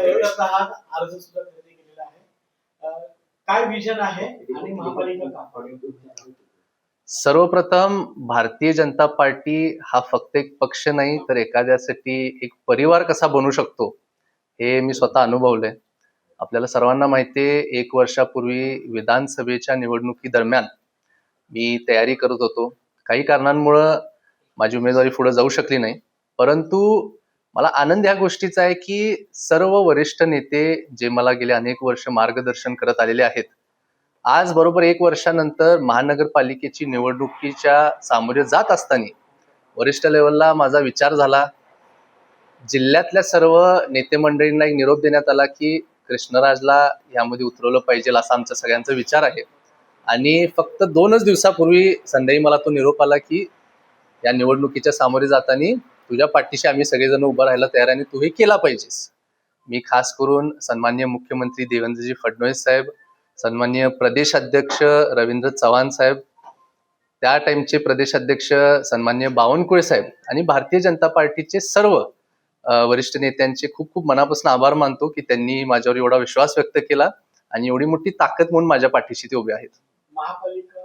कार्यकर्ता आहात, अर्ज सुद्धा खरेदी केलेला आहे. काय विजन आहे आणि महापालिका का? सर्वप्रथम भारतीय जनता पार्टी हा फक्त एक पक्ष नाही तर एखाद्यासाठी एक परिवार कसा बनू शकतो हे मी स्वतः अनुभवलंय. आपल्याला सर्वांना माहिती आहे, 1 वर्षापूर्वी विधानसभेच्या निवडणुकी दरम्यान मी तयारी करत होतो. काही कारणांमुळं माझी उमेदवारी पुढे जाऊ शकली नाही, परंतु मला आनंद ह्या गोष्टीचा आहे की सर्व वरिष्ठ नेते जे मला गेले अनेक वर्ष मार्गदर्शन करत आलेले आहेत, आज बरोबर 1 वर्षानंतर महानगरपालिकेची निवडणुकीच्या सामोरे जात असताना वरिष्ठ लेवलला माझा विचार झाला. जिल्ह्यातल्या सर्व नेते मंडळींना एक निरोप देण्यात आला की कृष्णराजला यामध्ये उतरवलं पाहिजे असा आमचा सगळ्यांचा विचार आहे. आणि फक्त 2च दिवसापूर्वी संध्याकाळी मला तो निरोप आला की या निवडणुकीच्या सामोरे जाताना तुझ्या पाठीशी आम्ही सगळेजण उभं राहायला तयार आणि तू हे केला पाहिजेस. मी खास करून सन्माननीय मुख्यमंत्री देवेंद्रजी फडणवीस साहेब, सन्माननीय प्रदेश अध्यक्ष रवींद्र चव्हाण साहेब, त्या टाइमचे प्रदेश अध्यक्ष सन्माननीय बावनकुळे साहेब आणि भारतीय जनता पार्टीचे सर्व वरिष्ठ नेत्यांचे खूप खूप मनापासून आभार मानतो की त्यांनी माझ्यावर एवढा विश्वास व्यक्त केला आणि एवढी मोठी ताकद म्हणून माझ्या पाठीशी ते उभे आहेत. महापालिका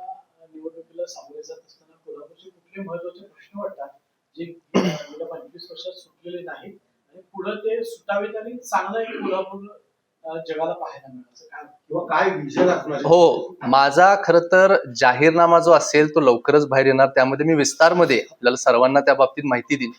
निवडणुकीला सामोरे जात असताना कोल्हापूरचे कुठले महत्वाचे प्रश्न वाटतात जे गेल्या 25 वर्षात सुटलेले नाहीत आणि पुढे ते सुटावेत आणि चांगलं एक कोल्हापूर जगाला पाहायला मिळालं किंवा काय विजन असणार? हो, माझा खरं तर जाहीरनामा जो असेल तो लवकरच बाहेर येणार. त्यामध्ये मी विस्तारमध्ये आपल्याला सर्वांना त्या बाबतीत माहिती देईन.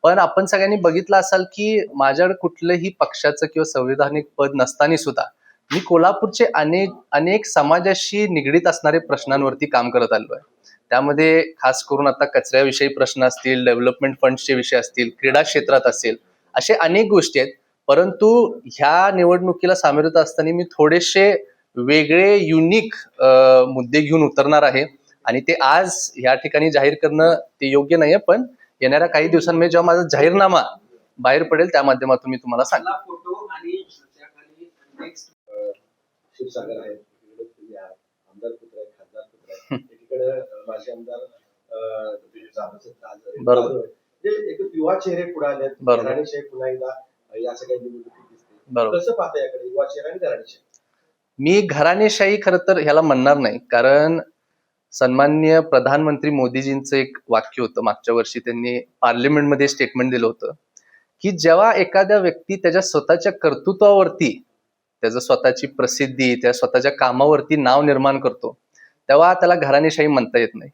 पण आपण सगळ्यांनी बघितलं असाल की माझ्याकडे कुठलंही पक्षाचं किंवा संविधानिक पद नसताना सुद्धा मी कोल्हापूरचे अनेक समाजाशी निगडीत असणारे प्रश्नांवरती काम करत आलो आहे. त्यामध्ये खास करून आता कचऱ्याविषयी प्रश्न असतील, डेव्हलपमेंट फंड्सचे विषय असतील, क्रीडा क्षेत्रात असेल, असे अनेक गोष्टी आहेत. परंतु ह्या निवडणुकीला सामोरे जात असताना मी थोडेसे वेगळे युनिक मुद्दे घेऊन उतरणार आहे आणि ते आज या ठिकाणी जाहीर करणं ते योग्य नाहीये. पण येणाऱ्या काही दिवसांमध्ये जेव्हा माझा जाहीरनामा बाहेर पडेल त्या माध्यमातून मी तुम्हाला सांगेन. क्षीरसागर आहे, आमदार पुत्र आहे, खासदार पुत्र आहे, एकीकडे माजी आमदार युवा चेहरे पुढे आले, घराणेशाही पुन्हा एकदा या सगळ्या निवडणुकीत दिसते. कसं पाहता याकडे युवा चेहरा आणि घराणेशाही? मी घराणेशाही खरं तर ह्याला म्हणणार नाही, कारण सन्माननीय प्रधानमंत्री मोदीजींचं एक वाक्य होतं. मागच्या वर्षी त्यांनी पार्लिमेंटमध्ये स्टेटमेंट दिलं होतं की जेव्हा एखाद्या व्यक्ती त्याच्या स्वतःच्या कर्तृत्वावरती, त्याचं स्वतःची प्रसिद्धी, त्या स्वतःच्या कामावरती नाव निर्माण करतो तेव्हा त्याला घराणेशाही म्हणता येत नाही.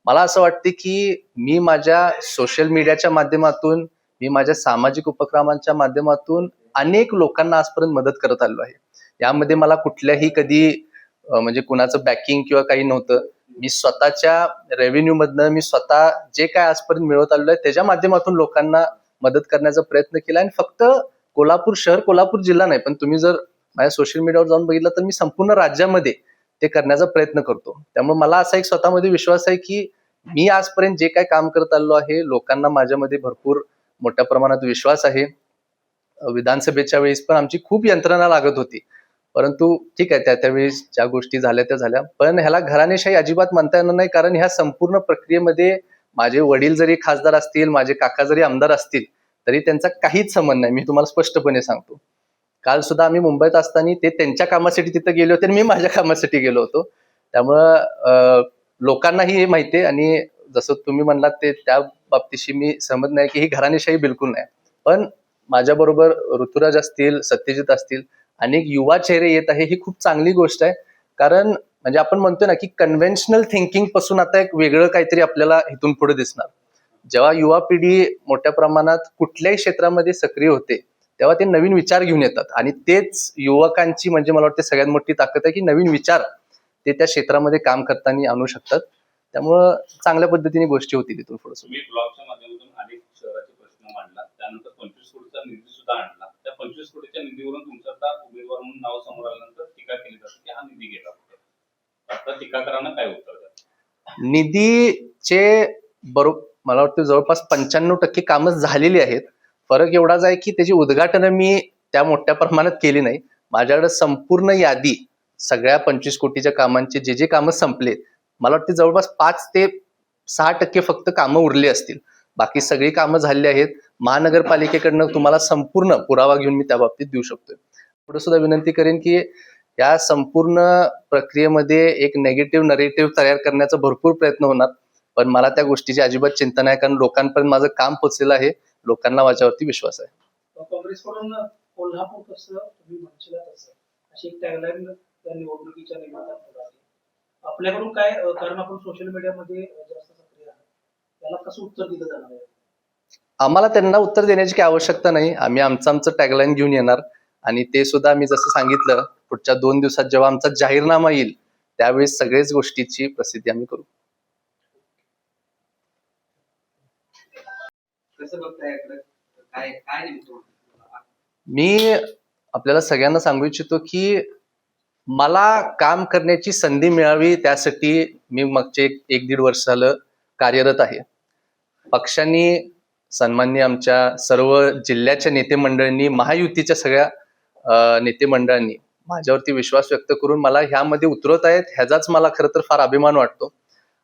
मला असं वाटते की मी माझ्या सोशल मीडियाच्या माध्यमातून, मी माझ्या सामाजिक उपक्रमांच्या माध्यमातून अनेक लोकांना आजपर्यंत मदत करत आलो आहे. यामध्ये मला कुठल्याही कधी म्हणजे कुणाचं बॅकिंग किंवा काही नव्हतं. मी स्वतःच्या रेव्हेन्यू मधनं मी स्वतः जे काय आजपर्यंत मिळवत आलेलो आहे त्याच्या माध्यमातून लोकांना मदत करण्याचा प्रयत्न केला. आणि फक्त कोल्हापूर शहर, कोल्हापूर जिल्हा नाही, पण तुम्ही जर माझ्या सोशल मीडियावर जाऊन बघितलं तर मी संपूर्ण राज्यामध्ये ते करण्याचा प्रयत्न करतो. त्यामुळे मला असा एक स्वतःमध्ये विश्वास आहे की मी आजपर्यंत जे काय काम करत आलो आहे, लोकांना माझ्यामध्ये भरपूर मोठ्या प्रमाणात विश्वास आहे. विधानसभेच्या वेळेस पण आमची खूप यंत्रणा लागत होती, परंतु ठीक आहे, त्यावेळेस ज्या गोष्टी झाल्या त्या झाल्या. पण ह्याला घराणेशाही अजिबात म्हणता येणार नाही, कारण ह्या संपूर्ण प्रक्रियेमध्ये माझे वडील जरी खासदार असतील, माझे काका जरी आमदार असतील, तरी त्यांचा काहीच संबंध नाही. मी तुम्हाला स्पष्टपणे सांगतो. काल सुद्धा आम्ही मुंबईत असताना ते त्यांच्या कामासाठी तिथे गेले होते आणि मी माझ्या कामासाठी गेलो होतो. त्यामुळं लोकांनाही हे माहिती आहे. आणि जसं तुम्ही म्हणलात ते त्या बाबतीशी मी सहमत नाही की ही घराणेशाही बिलकुल नाही. पण माझ्याबरोबर ऋतुराज असतील, सत्यजित असतील, अनेक युवा चेहरे येत आहे, ही खूप चांगली गोष्ट आहे. कारण म्हणजे आपण म्हणतो ना की कन्व्हेन्शनल थिंकिंग पासून आता एक वेगळं काहीतरी आपल्याला इथून पुढे दिसणार. जेव्हा युवा पिढी मोठ्या प्रमाणात कुठल्याही क्षेत्रामध्ये सक्रिय होते तेव्हा ते नवीन विचार घेऊन येतात आणि तेच युवकांची म्हणजे मला वाटतं सगळ्यात मोठी ताकद आहे की नवीन विचार ते त्या क्षेत्रामध्ये काम करताना आणू शकतात. त्यामुळं चांगल्या पद्धतीने गोष्टी होतील इथून पुढे. तुम्ही ब्लॉगच्या माध्यमातून अनेक शहराचे प्रश्न मांडला, त्यानंतर 25 कोटीचा निधी सुद्धा आणला. त्या 25 कोटीच्या निधीवरून तुमचं आता उमेदवार म्हणून नाव समोर आल्यानंतर टीका केली जाते की हा निधी गेला. आता टीकाकारांना काय उत्तर द्या? निधीचे बरोबर मला वाटतं जवळपास 95% कामं झालेली आहेत. फरक एवढाच आहे की त्याची उद्घाटनं मी त्या मोठ्या प्रमाणात केली नाही. माझ्याकडे संपूर्ण यादी सगळ्या 25 कोटीच्या कामांचे जे कामं संपले, मला वाटते जवळपास 5 ते 6% फक्त कामं उरली असतील. बाकी सगळी कामं झालेली आहेत. महानगरपालिकेकडनं तुम्हाला संपूर्ण पुरावा घेऊन मी त्या बाबतीत देऊ शकतोय. पुढे सुद्धा विनंती करेन की या संपूर्ण प्रक्रियेमध्ये एक नेगेटिव्ह नरेटिव्ह तयार करण्याचा भरपूर प्रयत्न होणार, पण मला त्या गोष्टीची अजिबात चिंता नाही, कारण लोकांपर्यंत माझं काम पोहोचलेलं आहे, लोकांना माझ्यावरती विश्वास आहे. काँग्रेसकडून कोल्हापूर कसं तुम्ही म्हणशीला तसं अशी एक टॅगलाईन त्या निवडणुकीच्या निमित्तानं पुढे आली. आपल्याकडून काय कारण आपण सोशल मीडियामध्ये जास्त सक्रिय आहात, त्याला कसं उत्तर दिलं जाणार आहे? आम्हाला त्यांना उत्तर देण्याची काही आवश्यकता नाही. आम्ही आमचं टॅगलाईन घेऊन येणार आणि ते सुद्धा मी जसं सांगितलं, पुढच्या 2 दिवसात जेव्हा आमचा जाहीरनामा येईल त्यावेळेस सगळ्याच गोष्टीची प्रसिद्धी आम्ही करू. कसं बघताय याकडे? काय नेमकं? मी आपल्याला सगळ्यांना सांगू इच्छितो की मला काम करण्याची संधी मिळावी त्यासाठी मी मागचे 1-1.5 वर्ष झालं कार्यरत आहे. पक्षांनी, सन्माननीय आमच्या सर्व जिल्ह्याच्या नेते मंडळींनी, महायुतीच्या सगळ्या नेते मंडळांनी माझ्यावरती विश्वास व्यक्त करून मला ह्यामध्ये उतरवत आहेत, ह्याचाच मला खरं तर फार अभिमान वाटतो.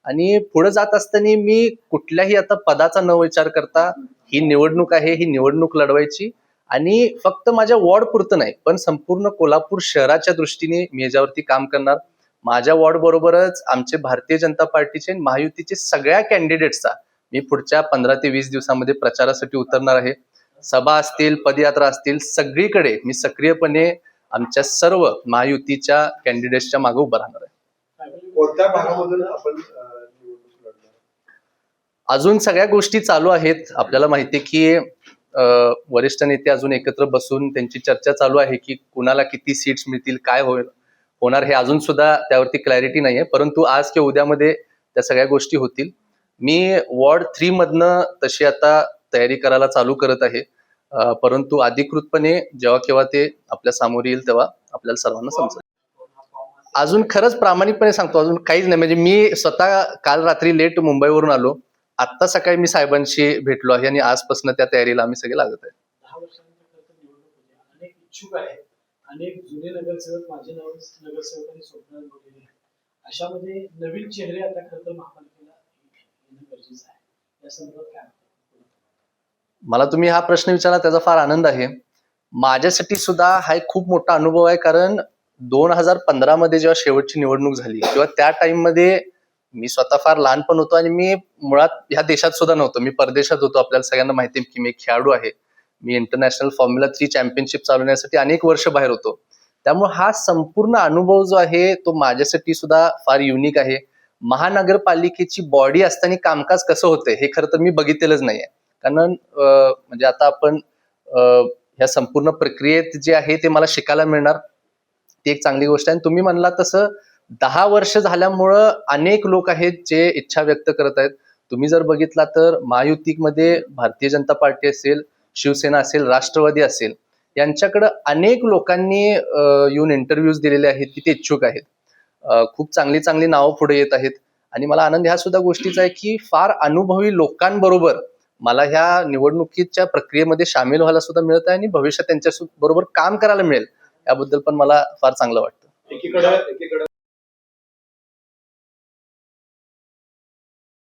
आणि पुढे जात असताना मी कुठल्याही आता पदाचा न विचार करता ही निवडणूक आहे, ही निवडणूक लढवायची आणि फक्त माझ्या वॉर्ड पुरतं नाही, पण संपूर्ण कोल्हापूर शहराच्या दृष्टीने मी याच्यावरती काम करणार. माझ्या वॉर्ड बरोबरच आमचे भारतीय जनता पार्टीचे, महायुतीचे सगळ्या कॅन्डिडेट्सचा मी पुढच्या 15 ते 20 दिवसामध्ये प्रचारासाठी उतरणार आहे. सभा असतील, पदयात्रा असतील, सगळीकडे मी सक्रियपणे आमच्या सर्व महायुतीच्या कॅन्डिडेट्सच्या मागे उभं राहणार आहे. कोणत्या भागामधून आपण निवडणूक लढणार? अजून सगळ्या गोष्टी चालू आहेत. आपल्याला माहिती आहे की वरिष्ठ नेते अजून एकत्र बसून त्यांची चर्चा चालू आहे की कुणाला किती सीट्स मिळतील, काय होणार हे अजून सुद्धा त्यावरती क्लॅरिटी नाही आहे, परंतु आज किंवा उद्यामध्ये त्या सगळ्या गोष्टी होतील. मी वॉर्ड 3 मधनं तशी आता तयारी करायला चालू करत आहे, परंतु अधिकृतपणे जेव्हा केव्हा ते आपल्या समोर येईल तेव्हा आपल्याला सर्वांना समजेल. अजून खरंच प्रामाणिकपणे सांगतो, अजून काहीच नाही. म्हणजे मी स्वतः काल रात्री लेट मुंबईवरून आलो, आत्ता सकाळी मी साहेबांशी भेटलो आहे आणि आजपासून त्या तयारीला आम्ही सगळे लागत आहे. 10 वर्षांनंतर निवडणूक होते, अनेक इच्छुक आहेत, अनेक जुने नगरसेवक, माजी नगरसेवकांनी स्वप्न बघितले आहेत. अशामध्ये नवीन चेहरे आता खरं तर महापालिकेला येणं गरजेचं आहे. या संदर्भात काय म्हणतात? मला तुम्ही हा प्रश्न विचारला त्याचा फार आनंद आहे. माझ्यासाठी सुद्धा हा एक खूप मोठा अनुभव आहे, कारण 2015 मध्ये जेव्हा शेवटची निवडणूक झाली तेव्हा त्या टाइम मध्ये मी स्वतः फार लहानपण होतो आणि मी मुळात ह्या देशात सुद्धा नव्हतो, मी परदेशात होतो. आपल्याला सगळ्यांना माहिती आहे की मी एक खेळाडू आहे. मी इंटरनॅशनल फॉर्म्युला 3 चॅम्पियनशिप चालवण्यासाठी अनेक वर्ष बाहेर होतो. त्यामुळे हा संपूर्ण अनुभव जो आहे तो माझ्यासाठी सुद्धा फार युनिक आहे. महानगरपालिकेची बॉडी असताना कामकाज कसं होतंय हे खरं तर मी बघितलेलंच नाहीये, कारण म्हणजे आता आपण ह्या संपूर्ण प्रक्रियेत जे आहे ते मला शिकायला मिळणार, ती एक चांगली गोष्ट आहे. तुम्ही म्हणला तसं 10 वर्ष झाल्यामुळं अनेक लोक आहेत जे इच्छा व्यक्त करत आहेत. तुम्ही जर बघितला तर महायुतीमध्ये भारतीय जनता पार्टी असेल, शिवसेना असेल, राष्ट्रवादी असेल, यांच्याकडे अनेक लोकांनी येऊन इंटरव्ह्यूज दिलेले आहेत की ते इच्छुक आहेत. खूप चांगली चांगली नावं पुढे येत आहेत आणि मला आनंद ह्या सुद्धा गोष्टीचा आहे की फार अनुभवी लोकांबरोबर मला ह्या निवडणुकीच्या प्रक्रियेमध्ये सामील व्हायला सुद्धा मिळत आहे आणि भविष्यात त्यांच्या बरोबर काम करायला मिळेल, याबद्दल पण मला फार चांगलं वाटतं. एकीकडे